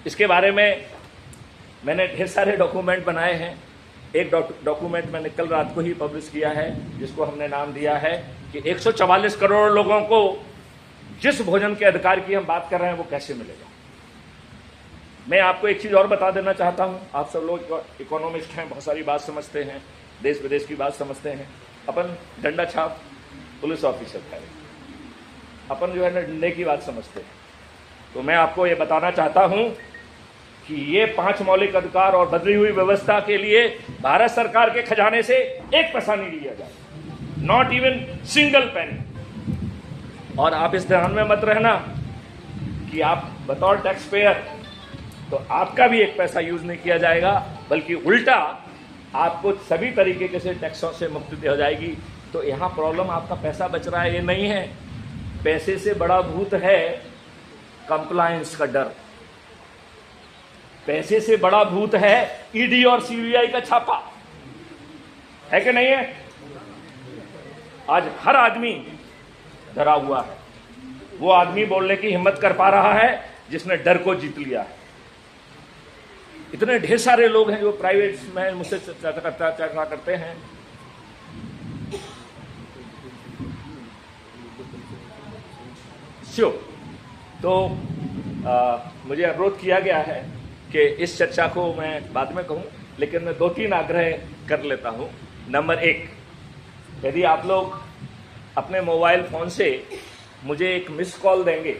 इसके बारे में मैंने ढेर सारे डॉक्यूमेंट बनाए हैं। एक डॉक्यूमेंट मैंने कल रात को ही पब्लिश किया है, जिसको हमने नाम दिया है कि 144 करोड़ लोगों को जिस भोजन के अधिकार की हम बात कर रहे हैं वो कैसे मिलेगा। मैं आपको एक चीज और बता देना चाहता हूं। आप सब लोग इकोनॉमिस्ट हैं, बहुत सारी बात समझते हैं, देश विदेश की बात समझते हैं। अपन डंडा छाप पुलिस ऑफिसर है, अपन जो है ना डंडे की बात समझते हैं। तो मैं आपको ये बताना चाहता हूं कि ये 5 मौलिक अधिकार और बदली हुई व्यवस्था के लिए भारत सरकार के खजाने से एक पैसा नहीं लिया जाए, नॉट इवन सिंगल पेनी। और आप इस ध्यान में मत रहना कि आप बतौर टैक्स पेयर तो आपका भी एक पैसा यूज नहीं किया जाएगा, बल्कि उल्टा आपको सभी तरीके से टैक्सों से मुक्ति हो जाएगी। तो यहां प्रॉब्लम आपका पैसा बच रहा है ये नहीं है, पैसे से बड़ा भूत है कंप्लायंस का डर। पैसे से बड़ा भूत है ईडी और सीबीआई का छापा, है कि नहीं है? आज हर आदमी डरा हुआ है। वो आदमी बोलने की हिम्मत कर पा रहा है जिसने डर को जीत लिया है। इतने ढेर सारे लोग हैं जो प्राइवेट में मुझसे चर्चा करते हैं। तो मुझे अनुरोध किया गया है कि इस चर्चा को मैं बाद में कहूं, लेकिन मैं 2-3 आग्रह कर लेता हूं। नंबर 1, यदि आप लोग अपने मोबाइल फोन से मुझे एक मिस कॉल देंगे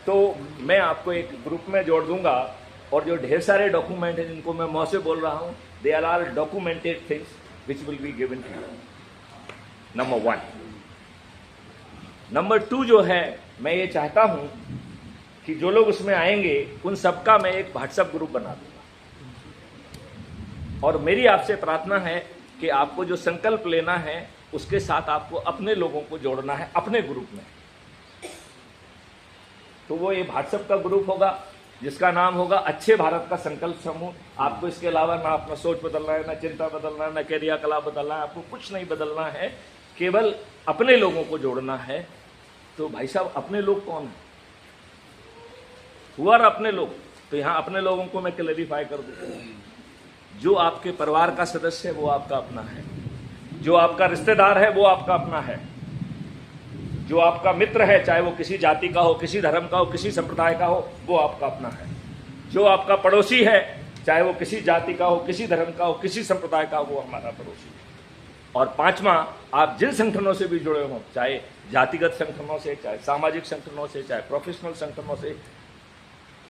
तो मैं आपको एक ग्रुप में जोड़ दूंगा, और जो ढेर सारे डॉक्यूमेंट हैं जिनको मैं मुंह से बोल रहा हूं, they are all documented things which will be given to you. Number 1। Number 2 जो है, मैं ये चाहता हूं कि जो लोग उसमें आएंगे उन सबका मैं एक व्हाट्सएप ग्रुप बना दूंगा, और मेरी आपसे प्रार्थना है कि आपको जो संकल्प लेना है उसके साथ आपको अपने लोगों को जोड़ना है अपने ग्रुप में। तो वो ये व्हाट्सएप का ग्रुप होगा जिसका नाम होगा अच्छे भारत का संकल्प समूह। आपको इसके अलावा ना अपना सोच बदलना है, ना चिंता बदलना है, ना क्रियाकलाप बदलना है, आपको कुछ नहीं बदलना है, केवल अपने लोगों को जोड़ना है। तो भाई साहब, अपने लोग कौन है? हुआ अपने लोग, तो यहां अपने लोगों को मैं क्लैरिफाई कर दूं। जो आपके परिवार का सदस्य है वो आपका अपना है, जो आपका रिश्तेदार है वो आपका अपना है, जो आपका मित्र है, चाहे वो किसी जाति का हो, किसी धर्म का हो, किसी संप्रदाय का हो, वो आपका अपना है, जो आपका पड़ोसी है, चाहे वो किसी जाति का हो, किसी धर्म का हो, किसी संप्रदाय का हो, वो हमारा पड़ोसी है। और 5वां, आप जिन संगठनों से भी जुड़े हों, चाहे जातिगत संगठनों से, चाहे सामाजिक संगठनों से, चाहे प्रोफेशनल संगठनों से,